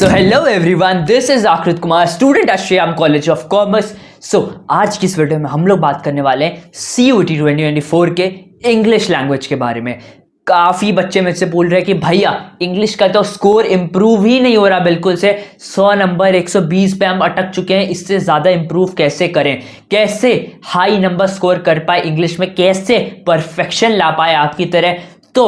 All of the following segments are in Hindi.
So hello everyone, this is Aakrit Kumar, student at Shriram college of commerce. आज की इस वीडियो में हम लोग बात करने वाले हैं CUET 2024 के इंग्लिश लैंग्वेज के बारे में। काफ़ी बच्चे मुझसे बोल रहे हैं कि भैया इंग्लिश का तो स्कोर इम्प्रूव ही नहीं हो रहा बिल्कुल से, 100 नंबर 120 पे हम अटक चुके हैं, इससे ज़्यादा इम्प्रूव कैसे करें, कैसे हाई नंबर स्कोर कर पाए इंग्लिश में, कैसे परफेक्शन ला पाए आपकी तरह। तो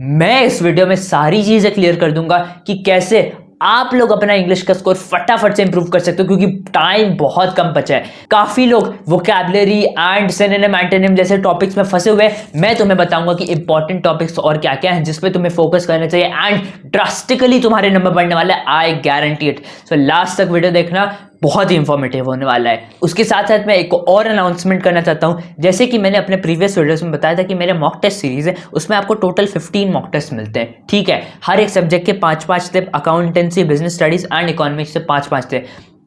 मैं इस वीडियो में सारी चीज़ें क्लियर कर दूंगा कि कैसे आप लोग अपना इंग्लिश का स्कोर फटाफट से इंप्रूव कर सकते हो, क्योंकि टाइम बहुत कम बचा है। काफी लोग वोकैबुलरी एंड सिनोनिम एंटोनिम जैसे टॉपिक्स में फंसे हुए हैं। मैं तुम्हें बताऊंगा कि इंपॉर्टेंट टॉपिक्स और क्या क्या हैं जिसपे तुम्हें फोकस करना चाहिए एंड ड्रास्टिकली तुम्हारे नंबर बढ़ने वाले, I guarantee it. So last तक वीडियो देखना, बहुत ही इंफॉर्मेटिव होने वाला है। उसके साथ साथ मैं एक और अनाउंसमेंट करना चाहता हूं। जैसे कि मैंने अपने प्रीवियस वीडियोस में बताया था कि मेरे मॉक टेस्ट सीरीज है, उसमें आपको टोटल 15 मॉक टेस्ट मिलते हैं, ठीक है। हर एक सब्जेक्ट के 5-5 थे, accountancy, business studies and economics से 5-5 थे।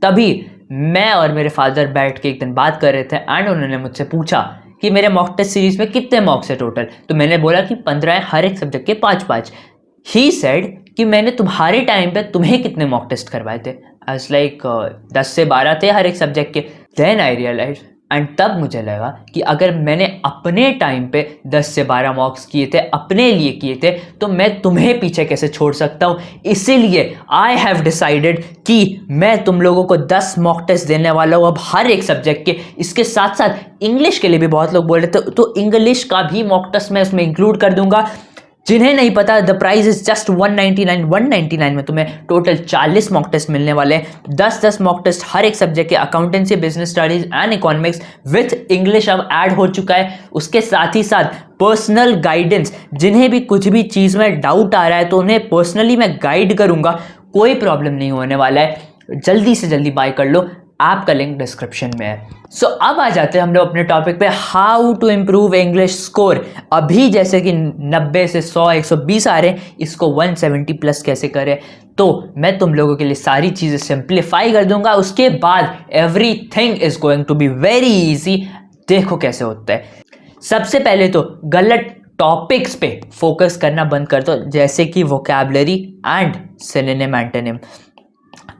तभी मैं और मेरे फादर बैठ के एक दिन बात कर रहे थे एंड उन्होंने मुझसे पूछा कि मेरे मॉक टेस्ट सीरीज में कितने मॉक्स है टोटल। तो मैंने बोला कि 15 है, हर एक सब्जेक्ट के 5-5। ही सेड कि मैंने तुम्हारे टाइम पे तुम्हें कितने मॉक टेस्ट करवाए थे। आई वाज लाइक 10 से 12 थे हर एक सब्जेक्ट के। देन आई रियलाइज एंड तब मुझे लगा कि अगर मैंने अपने टाइम पे 10 से 12 मॉक्स किए थे, अपने लिए किए थे, तो मैं तुम्हें पीछे कैसे छोड़ सकता हूँ। इसीलिए आई हैव डिसाइडेड कि मैं तुम लोगों को 10 मॉक टेस्ट देने वाला हूँ अब हर एक सब्जेक्ट के। इसके साथ साथ इंग्लिश के लिए भी बहुत लोग बोल रहे थे, तो इंग्लिश का भी मॉक टेस्ट मैं उसमें इंक्लूड कर दूंगा। जिन्हें नहीं पता, द प्राइस इज जस्ट 199 में तुम्हें टोटल 40 मॉक टेस्ट मिलने वाले हैं। 10-10 मॉक टेस्ट हर एक सब्जेक्ट के, accountancy, business studies and economics with English अब ऐड हो चुका है। उसके साथ ही साथ पर्सनल गाइडेंस, जिन्हें भी कुछ भी चीज़ में डाउट आ रहा है तो उन्हें पर्सनली मैं गाइड करूंगा, कोई प्रॉब्लम नहीं होने वाला है। जल्दी से जल्दी बाय कर लो, आपका लिंक डिस्क्रिप्शन में है। सो अब आ जाते हैं हम लोग अपने टॉपिक पे, how to improve English score. अभी जैसे कि 90 से 100 120 आ रहे हैं, इसको 170 प्लस कैसे करें। तो मैं तुम लोगों के लिए सारी चीज़ें सिंप्लीफाई कर दूंगा। उसके बाद everything is going to be very easy. देखो कैसे होता है। सबसे पहले तो गलत टॉपिक्स पे फोकस करना बंद कर दो, जैसे कि वोकैबुलरी एंड सिनोनिम एंटोनिम।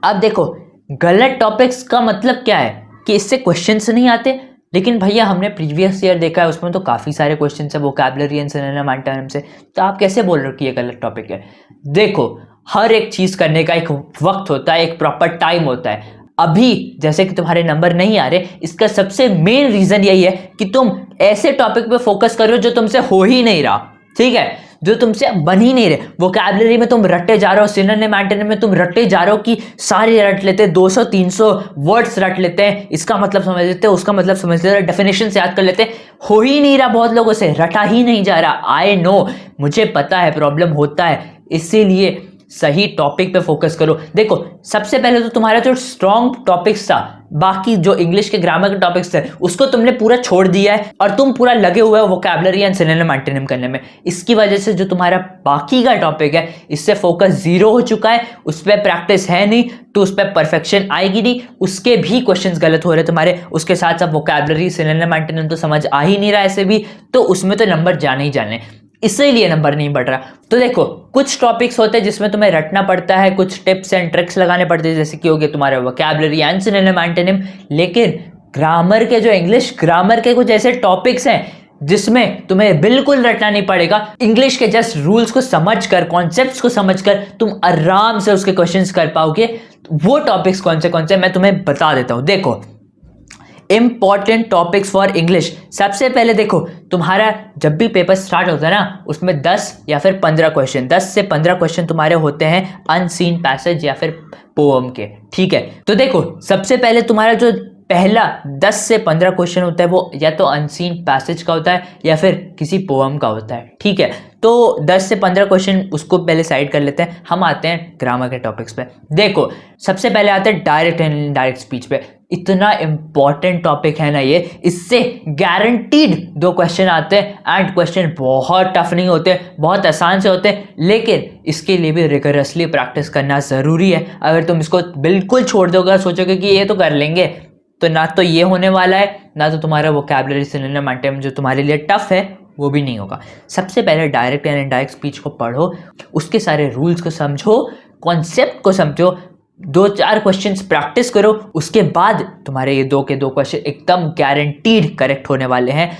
अब देखो, गलत टॉपिक्स का मतलब क्या है कि इससे क्वेश्चंस नहीं आते, लेकिन भैया हमने प्रीवियस ईयर देखा है, उसमें तो काफ़ी सारे क्वेश्चंस है वोकैबुलरी एंड सिनोनिम एंटोनिम से। तो आप कैसे बोल रहे हो कि ये गलत टॉपिक है। देखो, हर एक चीज़ करने का एक वक्त होता है, एक प्रॉपर टाइम होता है। अभी जैसे कि तुम्हारे नंबर नहीं आ रहे, इसका सबसे मेन रीज़न यही है कि तुम ऐसे टॉपिक पे फोकस कर रहे हो जो तुमसे हो ही नहीं रहा, ठीक है, जो तुमसे बन ही नहीं रहे। वोकैबुलरी में तुम रट्टे जा रहे हो, सिनोनिम एंटोनिम में तुम रट्टे जा रहे हो कि सारे रट लेते हैं, 200-300 वर्ड्स रट लेते हैं, इसका मतलब समझ लेते हैं, उसका मतलब समझ लेते हैं, डेफिनेशन से याद कर लेते हैं। हो ही नहीं रहा, बहुत लोगों से रटा ही नहीं जा रहा। आई नो, मुझे पता है प्रॉब्लम होता है, इसीलिए सही टॉपिक पे फोकस करो। देखो, सबसे पहले तो तुम्हारा जो स्ट्रॉन्ग टॉपिक्स था, बाकी जो इंग्लिश के ग्रामर के टॉपिक्स थे, उसको तुमने पूरा छोड़ दिया है और तुम पूरा लगे हुए हो वोकैबुलरी एंड सिनोनिम एंटोनिम करने में। इसकी वजह से जो तुम्हारा बाकी का टॉपिक है, इससे फोकस जीरो हो चुका है, उस पर प्रैक्टिस है नहीं, तो उस पर परफेक्शन आएगी नहीं। उसके भी क्वेश्चंस गलत हो रहे तुम्हारे। उसके साथ साथ वोकैबुलरी सिनोनिम एंटोनिम तो समझ आ ही नहीं रहा ऐसे भी, तो उसमें तो नंबर जाने ही जाने, इसीलिए नंबर नहीं बढ़ रहा। तो देखो, कुछ टॉपिक्स होते हैं जिसमें तुम्हें रटना पड़ता है, कुछ टिप्स एंड ट्रिक्स लगाने पड़ते हैं, जैसे कि हो गया तुम्हारा वोकैबुलरी एंड सिनोनिम एंटोनिम। लेकिन ग्रामर के, जो इंग्लिश ग्रामर के कुछ ऐसे टॉपिक्स हैं जिसमें तुम्हें बिल्कुल रटना नहीं पड़ेगा। इंग्लिश के जस्ट रूल्स को समझकर, कॉन्सेप्ट्स को समझकर तुम आराम से उसके क्वेश्चंस कर पाओगे। वो टॉपिक्स कौन से मैं तुम्हें बता देता हूँ। देखो, इंपॉर्टेंट टॉपिक्स फॉर इंग्लिश। सबसे पहले देखो, तुम्हारा जब भी पेपर स्टार्ट होता है ना, उसमें 10 या फिर 15 क्वेश्चन, 10 से 15 क्वेश्चन तुम्हारे होते हैं अनसीन पैसेज या फिर पोएम के, ठीक है। तो देखो, सबसे पहले तुम्हारा जो पहला 10 से 15 क्वेश्चन होता है वो या तो अनसीन पैसेज का होता है या फिर किसी पोएम का होता है, ठीक है। तो 10 से 15 क्वेश्चन उसको पहले साइड कर लेते हैं, हम आते हैं ग्रामर के टॉपिक्स पे। देखो, सबसे पहले आते हैं डायरेक्ट एंड इनडायरेक्ट स्पीच पे। इतना इंपॉर्टेंट टॉपिक है ना ये, इससे गारंटीड 2 क्वेश्चन आते हैं एंड क्वेश्चन बहुत टफ नहीं होते, बहुत आसान से होते हैं, लेकिन इसके लिए भी रिगरसली प्रैक्टिस करना ज़रूरी है। अगर तुम इसको बिल्कुल छोड़ दोगे, सोचोगे कि ये तो कर लेंगे, तो ना तो ये होने वाला है, ना तो तुम्हारा वोकैबुलरी सिनोनिम एंटोनिम जो तुम्हारे लिए टफ है वो भी नहीं होगा। सबसे पहले डायरेक्ट एंड इनडायरेक्ट स्पीच को पढ़ो, उसके सारे रूल्स को समझो, कॉन्सेप्ट को समझो, 2-4 क्वेश्चंस प्रैक्टिस करो, उसके बाद तुम्हारे ये 2 के 2 क्वेश्चन एकदम गारंटीड करेक्ट होने वाले हैं।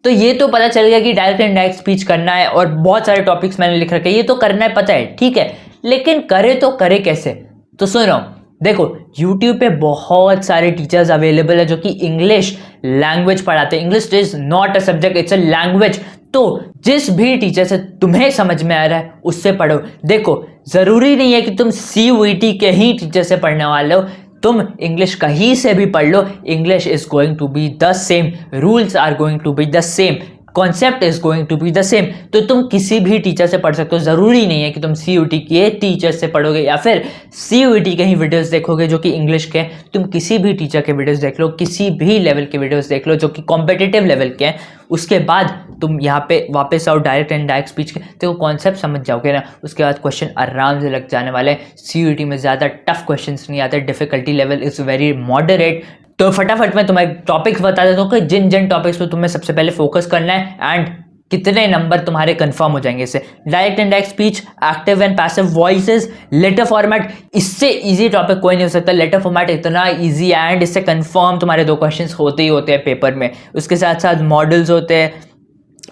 तो ये तो पता चल गया कि डायरेक्ट एंड इनडायरेक्ट स्पीच करना है और बहुत सारे टॉपिक्स मैंने लिख रखे हैं, ये तो करना है, पता है, ठीक है, लेकिन करे तो करे कैसे? तो सुनो, देखो YouTube पे बहुत सारे टीचर्स अवेलेबल है जो कि इंग्लिश लैंग्वेज पढ़ाते हैं। English is not a subject, it's a language. तो जिस भी टीचर से तुम्हें समझ में आ रहा है उससे पढ़ो। देखो जरूरी नहीं है कि तुम CUET के ही टीचर से पढ़ने वाले हो, तुम इंग्लिश कहीं से भी पढ़ लो, English is going to be the same, rules are going to be the same, concept is going to be the same. तो तुम किसी भी टीचर से पढ़ सकते हो, जरूरी नहीं है कि तुम CUET के टीचर से पढ़ोगे या फिर CUET के ही वीडियोस देखोगे जो कि इंग्लिश के। तुम किसी भी टीचर के वीडियोस देख लो, किसी भी लेवल के वीडियोस देख लो जो कि कॉम्पिटिटिव लेवल के हैं, उसके बाद तुम यहाँ पे वापस आओ डायरेक्ट एंड डायरेक्ट स्पीच के, तो कॉन्सेप्ट समझ जाओगे ना, उसके बाद क्वेश्चन आराम से लग जाने वाले हैं। CUET में ज़्यादा टफ क्वेश्चन नहीं आते, difficulty level is very moderate. तो फटाफट मैं तुम्हें टॉपिक्स बता देता हूँ कि जिन जिन टॉपिक्स पे तुम्हें सबसे पहले फोकस करना है एंड कितने नंबर तुम्हारे कंफर्म हो जाएंगे इससे। Direct and direct speech, active and passive voices, letter format, इससे इजी टॉपिक कोई नहीं हो सकता। लेटर फॉर्मेट इतना इजी है एंड इससे कंफर्म तुम्हारे 2 क्वेश्चंस होते ही होते हैं पेपर में। उसके साथ साथ मॉडल्स होते हैं,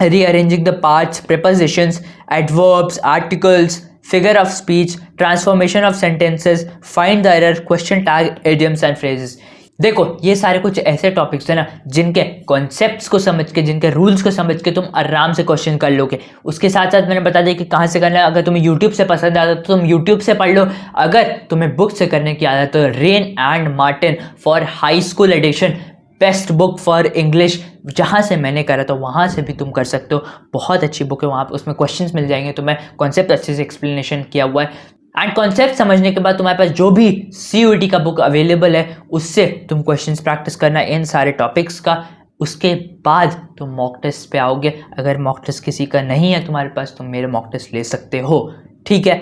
rearranging the parts, prepositions, adverbs, articles, figure of speech, transformation of sentences, find the error, question tag, idioms and phrases। देखो ये सारे कुछ ऐसे टॉपिक्स हैं ना जिनके कॉन्सेप्ट्स को समझ के, जिनके रूल्स को समझ के तुम आराम से क्वेश्चन कर लोगे। उसके साथ साथ मैंने बता दिया कि कहाँ से करना है। अगर तुम्हें यूट्यूब से पसंद आता है तो तुम यूट्यूब से पढ़ लो, अगर तुम्हें बुक से करने की आदत है तो Wren and Martin for high school edition, best book for English, जहाँ से मैंने करा था वहाँ से भी तुम कर सकते हो। बहुत अच्छी बुक है, वहाँ पर उसमें क्वेश्चंस मिल जाएंगे तुम्हें, कॉन्सेप्ट अच्छे से एक्सप्लेनेशन किया हुआ है। एंड कॉन्सेप्ट समझने के बाद तुम्हारे पास जो भी CUET का बुक अवेलेबल है उससे तुम क्वेश्चंस प्रैक्टिस करना इन सारे टॉपिक्स का। उसके बाद तुम मॉक टेस्ट पे आओगे। अगर मॉक टेस्ट किसी का नहीं है तुम्हारे पास, तुम मेरे मॉक टेस्ट ले सकते हो, ठीक है।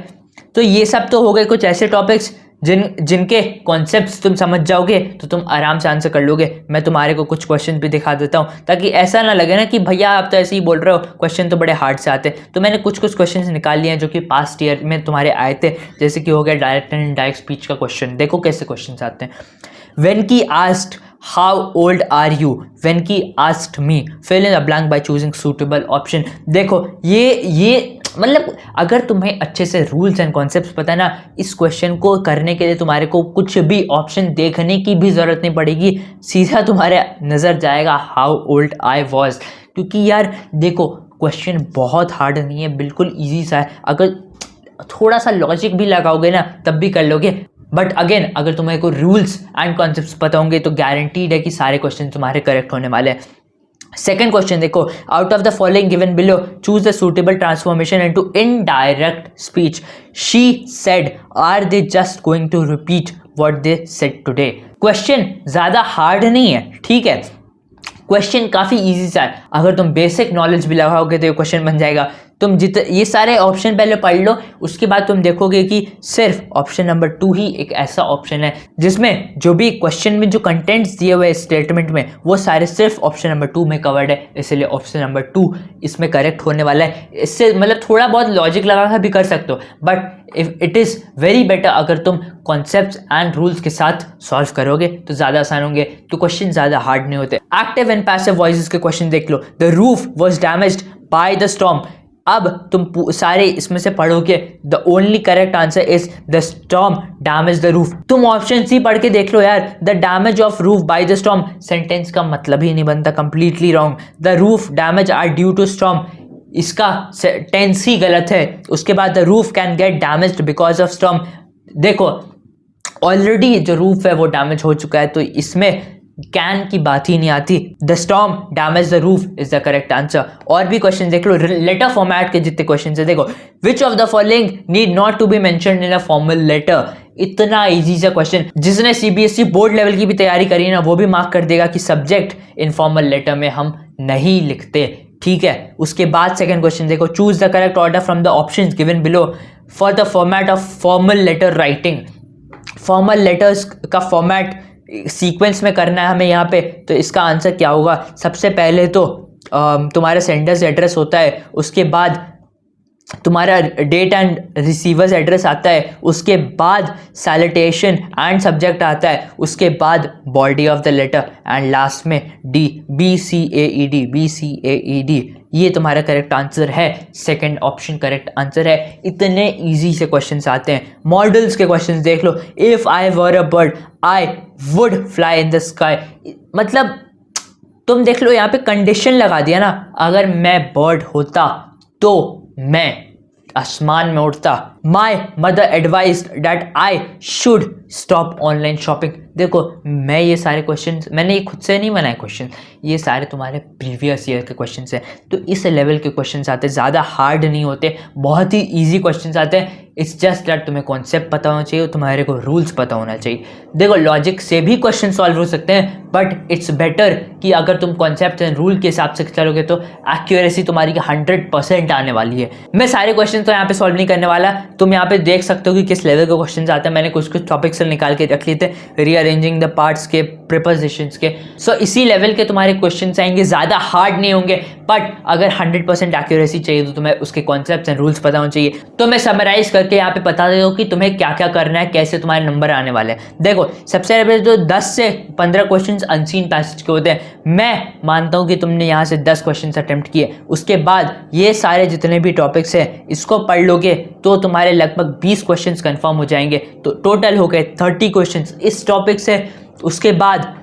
तो ये सब तो हो गए कुछ ऐसे टॉपिक्स जिनके कॉन्सेप्ट्स तुम समझ जाओगे तो तुम आराम से आंसर कर लोगे। मैं तुम्हारे को कुछ क्वेश्चन भी दिखा देता हूँ ताकि ऐसा ना लगे ना कि भैया आप तो ऐसे ही बोल रहे हो, क्वेश्चन तो बड़े हार्ड से आते। तो मैंने कुछ क्वेश्चन निकाल लिए हैं जो कि पास्ट ईयर में तुम्हारे आए थे, जैसे कि हो गया डायरेक्ट एंड इनडायरेक्ट स्पीच का क्वेश्चन। देखो कैसे क्वेश्चन आते हैं। When he asked how old are you, when he asked me, fill in the blank by choosing suitable option। देखो ये मतलब अगर तुम्हें अच्छे से रूल्स एंड कॉन्सेप्ट्स पता है ना, इस क्वेश्चन को करने के लिए तुम्हारे को कुछ भी ऑप्शन देखने की भी ज़रूरत नहीं पड़ेगी, सीधा तुम्हारे नज़र जाएगा हाउ ओल्ड आई वॉज। क्योंकि यार देखो क्वेश्चन बहुत हार्ड नहीं है, बिल्कुल ईजी सा है। अगर थोड़ा सा लॉजिक भी लगाओगे ना तब भी कर लोगे। बट अगेन अगर तुम्हें को रूल्स एंड कॉन्सेप्ट्स पता होंगे तो गारंटीड है कि सारे क्वेश्चन तुम्हारे करेक्ट होने वाले हैं। सेकेंड क्वेश्चन देखो, out of the following given below choose the suitable transformation into indirect speech. She said are they just going to repeat what they said today. Question ज्यादा हार्ड नहीं है, ठीक है, क्वेश्चन काफी इजी सा है। अगर तुम बेसिक नॉलेज भी लगाओगे तो ये क्वेश्चन बन जाएगा। तुम ये सारे ऑप्शन पहले पढ़ लो, उसके बाद तुम देखोगे कि सिर्फ ऑप्शन नंबर 2 ही एक ऐसा ऑप्शन है जिसमें जो भी क्वेश्चन में जो कंटेंट्स दिए हुए स्टेटमेंट में वो सारे सिर्फ ऑप्शन नंबर 2 में कवर्ड है, इसलिए ऑप्शन नंबर 2 इसमें करेक्ट होने वाला है। इससे मतलब थोड़ा बहुत लॉजिक लगा भी कर सकते हो, but it is very better अगर तुम कॉन्सेप्ट्स एंड रूल्स के साथ सॉल्व करोगे तो ज़्यादा आसान होंगे, तो क्वेश्चन ज़्यादा हार्ड नहीं होते। एक्टिव एंड पैसिव वॉइसेस के क्वेश्चन देख लो। The roof was damaged by the storm. अब तुम सारे इसमें से पढ़ोगे, the only correct answer is the storm damage the roof. तुम ऑप्शन सी पढ़ के देख लो यार, the damage of roof by the storm sentence का मतलब ही नहीं बनता, completely wrong. The roof damage are due to storm, इसका टेंस ही गलत है। उसके बाद the roof can get damaged because of storm. देखो ऑलरेडी जो रूफ है वो डैमेज हो चुका है, तो इसमें कैन की बात ही नहीं आती। The storm damage the roof is the correct answer. और भी क्वेश्चन देख लो, लेटर फॉर्मेट के जितने क्वेश्चन है देखो, which of the following need not to be mentioned in a formal letter. इतना इजी सा क्वेश्चन, जिसने CBSE बोर्ड लेवल की भी तैयारी करी है ना वो भी मार्क कर देगा कि सब्जेक्ट इनफॉर्मल लेटर में हम नहीं लिखते, ठीक है। उसके बाद सेकंड क्वेश्चन देखो, choose the correct order from the options given below for the format of formal letter writing. Formal letters का फॉर्मेट सीक्वेंस में करना है हमें यहाँ पे, तो इसका आंसर क्या होगा? सबसे पहले तो तुम्हारा सेंडर्स एड्रेस होता है, उसके बाद तुम्हारा डेट एंड रिसीवर्स एड्रेस आता है, उसके बाद सैल्यूटेशन एंड सब्जेक्ट आता है, उसके बाद body of the letter and last में डी, BCAED, BCAED। ये तुम्हारा करेक्ट आंसर है, सेकंड ऑप्शन करेक्ट आंसर है। इतने इजी से क्वेश्चंस आते हैं। मॉडल्स के क्वेश्चंस देख लो, if I were a bird I would fly in the sky. मतलब तुम देख लो, यहाँ पे कंडीशन लगा दिया ना, अगर मैं बर्ड होता तो मैं आसमान में उड़ता। My mother advise that I should stop online shopping. देखो, मैं ये सारे क्वेश्चन मैंने ये खुद से नहीं बनाए क्वेश्चन, ये सारे तुम्हारे प्रीवियस ईयर के क्वेश्चन हैं। तो इस लेवल के क्वेश्चन आते हैं, ज़्यादा हार्ड नहीं होते, बहुत ही ईजी क्वेश्चन आते हैं। इट्स जस्ट दैट तुम्हें कॉन्सेप्ट पता होना चाहिए, तुम्हारे को रूल्स पता होना चाहिए। देखो, लॉजिक से भी क्वेश्चन सॉल्व हो सकते हैं, बट इट्स बेटर कि अगर तुम कॉन्सेप्ट एंड रूल के हिसाब से चलोगे तो एक्यूरेसी तुम्हारी 100% आने वाली है। मैं सारे क्वेश्चन तो यहाँ पे सॉल्व नहीं करने वाला, तुम यहाँ पे देख सकते हो कि किस लेवल के क्वेश्चन आते हैं। मैंने कुछ कुछ टॉपिक्स से निकाल के रख लिए थे, रीअरेंजिंग द पार्ट्स के, प्रीपोजिशंस के। सो इसी लेवल के तुम्हारे क्वेश्चन आएंगे, ज़्यादा हार्ड नहीं होंगे, बट अगर 100% एक्यूरेसी चाहिए तो तुम्हें उसके कॉन्सेप्ट्स एंड रूल्स पता होने चाहिए। तो मैं समराइज करके यहाँ पे बता देता हूँ कि तुम्हें क्या क्या करना है, कैसे तुम्हारे नंबर आने वाले हैं। देखो, सबसे पहले तो 10 से 15 क्वेश्चन अनसीन पैसेज के होते हैं। मैं मानता हूँ कि तुमने यहाँ से 10 क्वेश्चन अटेम्प्ट किए, उसके बाद ये सारे जितने भी टॉपिक्स हैं इसको पढ़ लोगे तो तुम्हारे लगभग 20 क्वेश्चन कंफर्म हो जाएंगे। तो टोटल हो गए 30 क्वेश्चन इस टॉपिक से। उसके बाद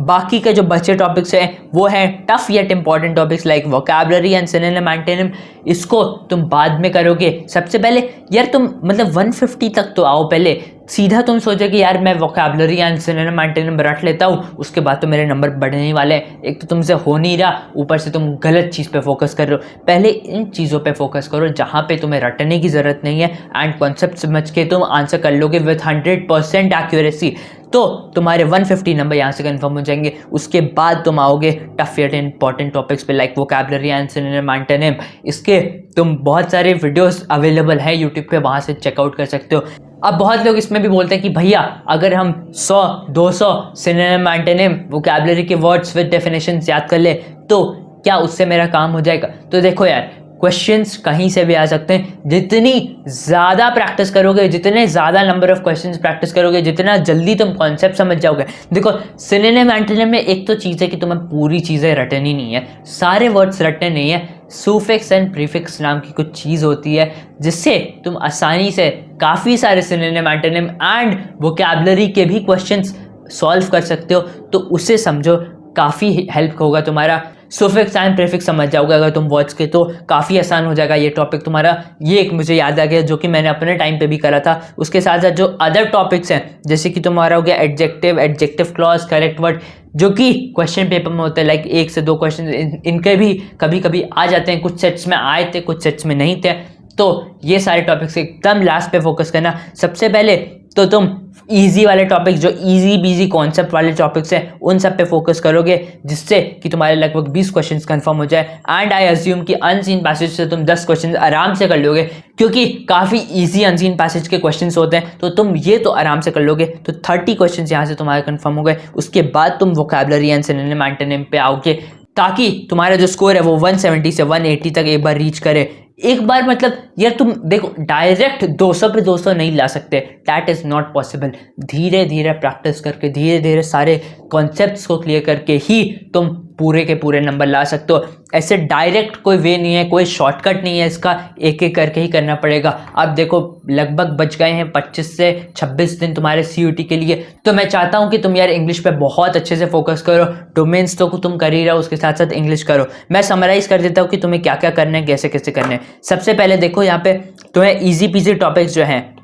बाकी के जो बचे टॉपिक्स हैं वो हैं tough yet important topics like vocabulary and synonym antonym. इसको तुम बाद में करोगे। सबसे पहले यार तुम मतलब 150 तक तो आओ, पहले सीधा तुम सोचो कि यार मैं वोकैबुलरी एंड सिनोनिम एंटोनिम रट लेता हूँ, उसके बाद तो मेरे नंबर बढ़ने ही वाले हैं। एक तो तुमसे हो नहीं रहा, ऊपर से तुम गलत चीज़ पे फोकस कर रहे हो। पहले इन चीज़ों पे फोकस करो जहाँ पे तुम्हें रटने की ज़रूरत नहीं है, एंड कॉन्सेप्ट समझ के तुम आंसर कर लोगे विथ 100% एक्यूरेसी, तो तुम्हारे 150 नंबर यहाँ से कंफर्म हो जाएंगे। उसके बाद तुम आओगे टफ येट इंपॉर्टेंट टॉपिक्स पे like vocabulary and synonym antonym. इसके तुम बहुत सारे वीडियोस अवेलेबल है यूट्यूब पे, वहाँ से चेकआउट कर सकते हो। अब बहुत लोग इसमें भी बोलते हैं कि भैया अगर हम 100-200 सिनोनिम एंटोनिम वोकैबुलरी के वर्ड्स विद डेफिनेशंस याद कर ले तो क्या उससे मेरा काम हो जाएगा? तो देखो यार, क्वेश्चंस कहीं से भी आ सकते हैं। जितनी ज़्यादा प्रैक्टिस करोगे, जितने ज़्यादा नंबर ऑफ क्वेश्चंस प्रैक्टिस करोगे, जितना जल्दी तुम कॉन्सेप्ट समझ जाओगे। देखो, सिनोनिम एंटोनिम में एक तो चीज़ है कि तुम्हें पूरी चीज़ें रटनी नहीं है, सारे वर्ड्स रटने नहीं है। सुफिक्स एंड प्रीफिक्स नाम की कुछ चीज़ होती है जिससे तुम आसानी से काफ़ी सारे सिनोनिम एंटोनिम एंड वोकैबुलरी के भी क्वेश्चंस सॉल्व कर सकते हो। तो उसे समझो, काफ़ी हेल्प होगा तुम्हारा। सुफिक्स एंड प्रीफिक्स समझ जाओगे अगर तुम वर्ड्स के, तो काफ़ी आसान हो जाएगा ये टॉपिक तुम्हारा। ये एक मुझे याद आ गया जो कि मैंने अपने टाइम पे भी करा था। उसके साथ साथ जो अदर टॉपिक्स हैं जैसे कि तुम्हारा हो गया adjective, adjective clause, correct word, जो कि क्वेश्चन पेपर में होते हैं, लाइक 1 से 2 क्वेश्चन इनके भी कभी कभी आ जाते हैं। कुछ सेट्स में आए थे, कुछ सेट्स में नहीं थे। तो ये सारे टॉपिक्स एकदम लास्ट पे फोकस करना। सबसे पहले तो तुम इजी वाले टॉपिक्स, जो इजी बीजी कॉन्सेप्ट वाले टॉपिक्स हैं, उन सब पे फोकस करोगे जिससे कि तुम्हारे लगभग 20 क्वेश्चंस कंफर्म हो जाए। एंड आई अज्यूम कि अनसीन पैसेज से तुम 10 क्वेश्चंस आराम से कर लोगे, क्योंकि काफ़ी इजी अनसीन पैसेज के क्वेश्चंस होते हैं, तो तुम ये तो आराम से कर लोगे। तो 30 क्वेश्चंस यहाँ से तुम्हारे कंफर्म हो गए। उसके बाद तुम वोकैबुलरी एंड सिनोनिम एंटोनिम पे आओगे ताकि तुम्हारा जो स्कोर है वो 170 से 180 तक एक बार रीच करे। एक बार मतलब यार तुम देखो, डायरेक्ट 200 पे 200 नहीं ला सकते, दैट इज़ नॉट पॉसिबल। धीरे धीरे प्रैक्टिस करके, धीरे धीरे सारे कॉन्सेप्ट्स को क्लियर करके ही तुम पूरे के पूरे नंबर ला सकते हो। ऐसे डायरेक्ट कोई वे नहीं है, कोई शॉर्टकट नहीं है इसका, एक एक करके ही करना पड़ेगा। अब देखो, लगभग बच गए हैं 25 से 26 दिन तुम्हारे CUT के लिए। तो मैं चाहता हूँ कि तुम यार इंग्लिश पे बहुत अच्छे से फोकस करो। डोमेन्स तो तुम कर ही रहो, उसके साथ साथ इंग्लिश करो। मैं समराइज कर देता हूँ कि तुम्हें क्या क्या करना है, कैसे कैसे करना है। सबसे पहले देखो, यहाँ पे तुम्हें इजी पीजी टॉपिक्स जो हैं,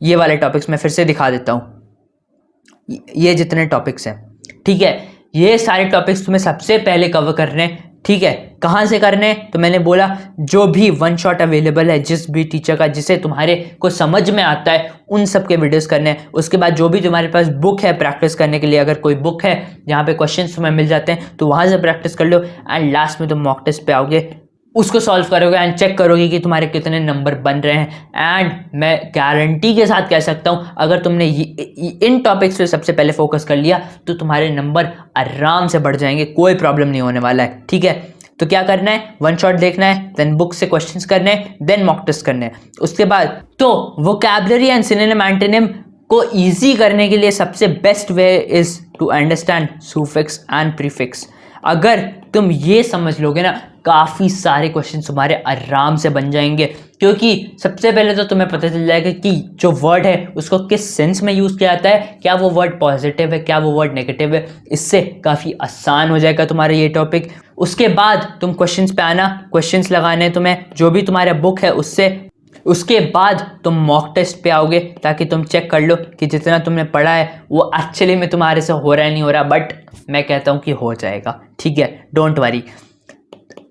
ये वाले टॉपिक्स मैं फिर से दिखा देता हूँ। ये जितने टॉपिक्स हैं, ठीक है, ये सारे टॉपिक्स तुम्हें सबसे पहले कवर करने हैं। ठीक है, कहाँ से करने हैं? तो मैंने बोला जो भी वन शॉट अवेलेबल है, जिस भी टीचर का जिसे तुम्हारे को समझ में आता है, उन सब के वीडियोस करने हैं। उसके बाद जो भी तुम्हारे पास बुक है प्रैक्टिस करने के लिए, अगर कोई बुक है जहाँ पे क्वेश्चंस तुम्हें मिल जाते हैं तो वहाँ से प्रैक्टिस कर लो। एंड लास्ट में तुम मॉक टेस्ट पे आओगे, उसको सॉल्व करोगे एंड चेक करोगे कि तुम्हारे कितने नंबर बन रहे हैं। एंड मैं गारंटी के साथ कह सकता हूँ, अगर तुमने इन टॉपिक्स पे सबसे पहले फोकस कर लिया तो तुम्हारे नंबर आराम से बढ़ जाएंगे, कोई प्रॉब्लम नहीं होने वाला है। ठीक है, तो क्या करना है, वन शॉट देखना है, देन बुक से क्वेश्चंस करने हैं, देन मॉक टेस्ट करने हैं। उसके बाद तो वोकैबुलरी एंड सिनोनिम एंटोनिम को इजी करने के लिए सबसे best way is to understand suffix and prefix. अगर तुम ये समझ लोगे ना, काफ़ी सारे क्वेश्चन तुम्हारे आराम से बन जाएंगे, क्योंकि सबसे पहले तो तुम्हें पता चल जाएगा कि जो वर्ड है उसको किस सेंस में यूज़ किया जाता है, क्या वो वर्ड पॉजिटिव है, क्या वो वर्ड नेगेटिव है। इससे काफ़ी आसान हो जाएगा तुम्हारा ये टॉपिक। उसके बाद तुम क्वेश्चंस पे आना, क्वेश्चंस लगाने तुम्हें जो भी तुम्हारा बुक है उससे। उसके बाद तुम मॉक टेस्ट पे आओगे ताकि तुम चेक कर लो कि जितना तुमने पढ़ा है वो एक्चुअली में तुम्हारे से हो रहा है नहीं हो रहा, बट मैं कहता हूँ कि हो जाएगा, ठीक है, don't worry.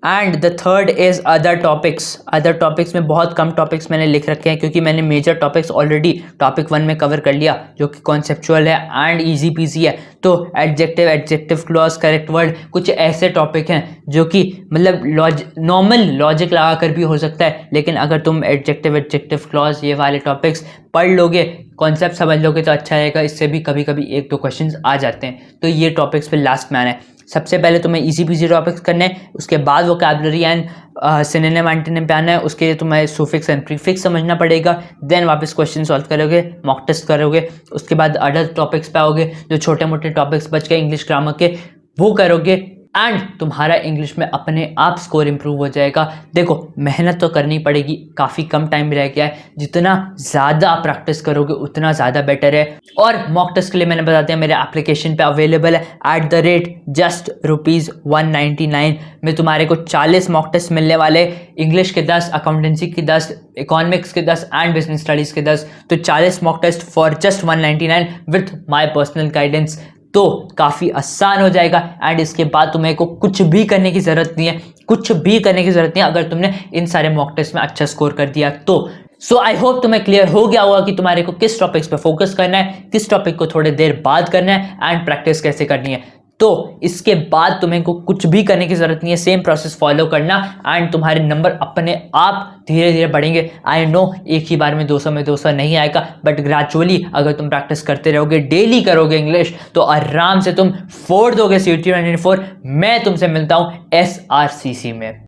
And the third is other topics. Other topics में बहुत कम टॉपिक्स मैंने लिख रखे हैं, क्योंकि मैंने मेजर टॉपिक्स ऑलरेडी टॉपिक 1 में कवर कर लिया, जो कि कॉन्सेप्चुअल है एंड इजी पीजी है। तो adjective, adjective clause, correct word, कुछ ऐसे टॉपिक हैं जो कि मतलब नॉर्मल लॉजिक लगा कर भी हो सकता है, लेकिन अगर तुम एडजेक्टिव, एडजेक्टिव क्लॉज ये वाले टॉपिक्स पढ़ लोगे, कॉन्सेप्ट समझ लोगे तो अच्छा रहेगा। इससे भी कभी कभी 1-2 क्वेश्चंस आ जाते हैं। तो ये टॉपिक्स फिर लास्ट में आना है। सबसे पहले तुम्हें इजी पीजी टॉपिक्स करने हैं, उसके बाद वोकैबुलरी एंड सिनोनिम एंटोनिम पे आना है। उसके लिए तुम्हें सुफिक्स एंड प्रीफिक्स समझना पड़ेगा। देन वापस क्वेश्चन सॉल्व करोगे, मॉक टेस्ट करोगे। उसके बाद अदर टॉपिक्स पे आओगे, जो छोटे मोटे टॉपिक्स बच गए इंग्लिश ग्रामर के, वो करोगे एंड तुम्हारा इंग्लिश में अपने आप स्कोर इंप्रूव हो जाएगा। देखो, मेहनत तो करनी पड़ेगी, काफ़ी कम टाइम रह गया है, जितना ज़्यादा प्रैक्टिस करोगे उतना ज़्यादा बेटर है। और मॉक टेस्ट के लिए मैंने बता दिया, मेरे एप्लीकेशन पे अवेलेबल है @just ₹199 में तुम्हारे को 40 मॉक टेस्ट मिलने वाले। इंग्लिश के 10, अकाउंटेंसी के 10, इकोनॉमिक्स के 10 एंड बिजनेस स्टडीज़ के 10। तो 40 mock test for just 199 with my personal guidance. तो काफ़ी आसान हो जाएगा। एंड इसके बाद तुम्हें को कुछ भी करने की ज़रूरत नहीं है, कुछ भी करने की ज़रूरत नहीं है, अगर तुमने इन सारे मॉक टेस्ट में अच्छा स्कोर कर दिया तो। सो आई होप तुम्हें क्लियर हो गया होगा कि तुम्हारे को किस टॉपिक्स पे फोकस करना है, किस टॉपिक को थोड़ी देर बाद करना है एंड प्रैक्टिस कैसे करनी है। तो इसके बाद तुम्हें को कुछ भी करने की जरूरत नहीं है, सेम प्रोसेस फॉलो करना एंड तुम्हारे नंबर अपने आप धीरे धीरे बढ़ेंगे। आई नो एक ही बार में 200 में 200 नहीं आएगा, बट ग्रेजुअली अगर तुम प्रैक्टिस करते रहोगे, डेली करोगे इंग्लिश, तो आराम से तुम फोड़ दोगे CUET 2024। मैं तुमसे मिलता हूँ SRCC में।